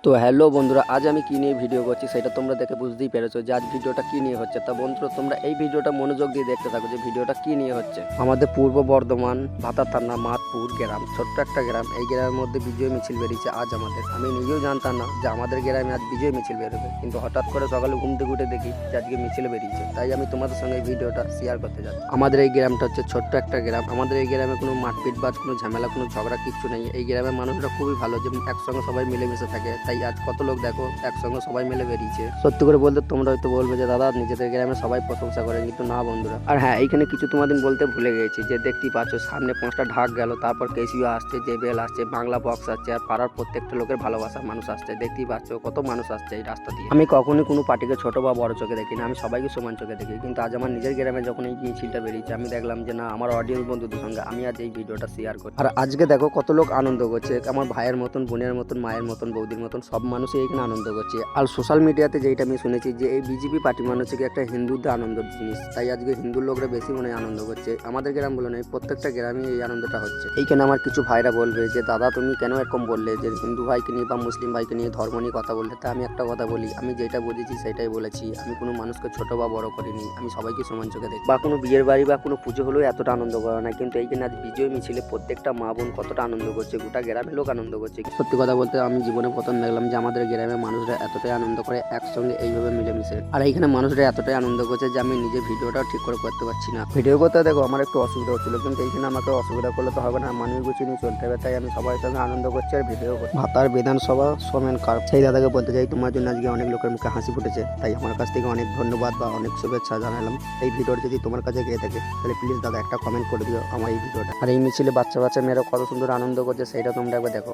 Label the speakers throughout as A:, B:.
A: তো হ্যালো বন্ধুরা, আজ আমি কি নিয়ে ভিডিও করছি সেটা তোমরা দেখে বুঝতেই পেরেছো যে আজ ভিডিওটা কি নিয়ে হচ্ছে। তা বন্ধুরা, তোমরা এই ভিডিওটা মনোযোগ দিয়ে দেখতে থাকো যে ভিডিওটা কি নিয়ে হচ্ছে। আমাদের পূর্ব বর্ধমান ভাতা থানা মাতপুর গ্রাম, ছোট্ট একটা গ্রাম। এই গ্রামের মধ্যে বিজয় মিছিল বেরিয়েছে আজ আমাদের। আমি নিজেও জানতাম না যে আমাদের গ্রামে আজ বিজয় মিছিল বেরোবে, কিন্তু হঠাৎ করে সকালে ঘুম থেকে উঠে দেখি যে আজকে মিছিল বেরিয়েছে। তাই আমি তোমাদের সঙ্গে এই ভিডিওটা শেয়ার করতে যাচ্ছি। আমাদের এই গ্রামটা হচ্ছে ছোট্ট একটা গ্রাম। আমাদের এই গ্রামে কোনো মারপিট বাজ, কোনো ঝামেলা, কোনো ঝগড়া কিচ্ছু নেই। এই গ্রামের মানুষরা খুবই ভালো, যে একসঙ্গে সবাই মিলেমিশে থাকে। তাই আজ কত লোক দেখো একসঙ্গে সবাই মিলে বেরিয়েছে। সত্যি করে বলতে তোমরা হয়তো বলবে যে দাদা নিজেদের গ্রামে সবাই প্রশংসা করে, কিন্তু না বন্ধুরা। আর হ্যাঁ, এইখানে কিছু তোমাদের বলতে ভুলে গেছি যে দেখতেই পাচ্ছ সামনে 5টা ঢাক গেল, তারপর কেসিও আসছে, জেবেল আসছে, বাংলা বক্স আসছে, আর পাড়ার প্রত্যেকটা লোকের ভালোবাসার মানুষ আসছে। দেখতেই পাচ্ছ কত মানুষ আসছে এই রাস্তা দিয়ে। আমি কখনোই কোনো পার্টিকে ছোট বা বড় চোখে দেখি না, আমি সবাইকে সমান চোখে দেখি। কিন্তু আজ আমার নিজের গ্রামে যখন এই মিছিলটা বেরিয়েছে, আমি দেখলাম যে না, আমার অডিয়েন্স বন্ধুদের সঙ্গে আমি আজ এই ভিডিওটা শেয়ার করি। আর আজকে দেখো কত লোক আনন্দ করছে। আমার ভাইয়ের মতন, বোনের মতন, মায়ের মতন, বৌদির মতন সব মানুষই এখানে আনন্দ করছে। আর সোশ্যাল মিডিয়াতে যেটা আমি শুনেছি যে এই বিজেপি পার্টি মানে হচ্ছে কি একটা হিন্দুদের আনন্দের জিনিস, তাই আজকে হিন্দু লোকরা বেশি মনে আনন্দ করছে। আমাদের গ্রাম বলে নয়, প্রত্যেকটা গ্রামে এই আনন্দটা হচ্ছে। এইখানে আমার কিছু ভাইরা বলবে যে দাদা তুমি কেন এরকম বললে, যে হিন্দু ভাইকে নিয়ে বা মুসলিম ভাইকে নিয়ে ধর্ম নিয়ে কথা বললে। তা আমি একটা কথা বলি, আমি যেটা বুঝেছি সেটাই বলেছি। আমি কোনো মানুষকে ছোট বা বড় করিনি, আমি সবাইকে সমান চোখে দেখি। বা কোনো বিয়ের বাড়ি বা কোনো পুজো হলেও এতটা আনন্দ করা না, কিন্তু এইখানে আজ বিজয় মিছিলে প্রত্যেকটা মা বোন কতটা আনন্দ করছে, গোটা গ্রামের লোক আনন্দ করছে। সত্যি কথা বলতে আমি জীবনে প্রথম দেখলাম যে আমাদের গ্রামের মানুষরা এতটাই আনন্দ করে একসঙ্গে এইভাবে মিলেমিশে। আর এইখানে মানুষরা এতটাই আনন্দ করছে যে আমি নিজে ভিডিওটাও ঠিক করে করতে পারছি না। ভিডিও করতে দেখো আমার একটু অসুবিধা হচ্ছিল, কিন্তু এইখানে আমাকে অসুবিধা করলে তো হবে না, মানুষ গুছিয়ে নিয়ে চলতে হবে। তাই আমি সবার সঙ্গে আনন্দ করছি আর ভিডিও করছি। ভাতার বিধানসভা সোমেন কার, সেই দাদাকে বলতে চাই তোমার জন্য আজকে অনেক লোকের মুখে হাসি ফুটেছে, তাই আমার কাছ থেকে অনেক ধন্যবাদ বা অনেক শুভেচ্ছা জানালাম। এই ভিডিওটা যদি তোমার কাছে গিয়ে থাকে তাহলে প্লিজ দাদা একটা কমেন্ট করে দিও আমার এই ভিডিওটা। আর এই মিছিলে বাচ্চা বাচ্চা মেয়েরা কত সুন্দর আনন্দ করছে সেটা তোমরা একবার দেখো।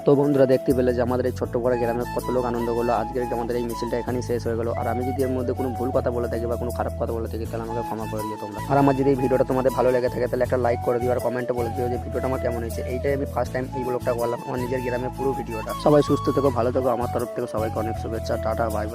A: তো বন্ধুরা, দেখতে পেলে যে আমাদের এই ছোট্ট বড় গ্রামে কত লোক আনন্দ করলো। আজকের আমাদের এই মিছিলটা এখানেই শেষ হয়ে গেল। আর আমি যদি এর মধ্যে কোনো ভুল কথা বলে থাকি বা কোনো খারাপ কথা বলে থাকি তাহলে আমাকে ক্ষমা করে দিও তোমরা। আর আমার যদি এই ভিডিওটা তোমাদের ভালো লেগে থাকে তাহলে একটা লাইক করে দিও আর কমেন্টে বলে দিও যে ভিডিওটা আমার কেমন হয়েছে। এইটাই আমি ফার্স্ট টাইম এই ব্লগটা করলাম আমার নিজের গ্রামের পুরো ভিডিওটা। সবাই সুস্থ থেকো, ভালো থেকো। আমার তরফ থেকে সবাইকে অনেক শুভেচ্ছা। Tata, bye bye.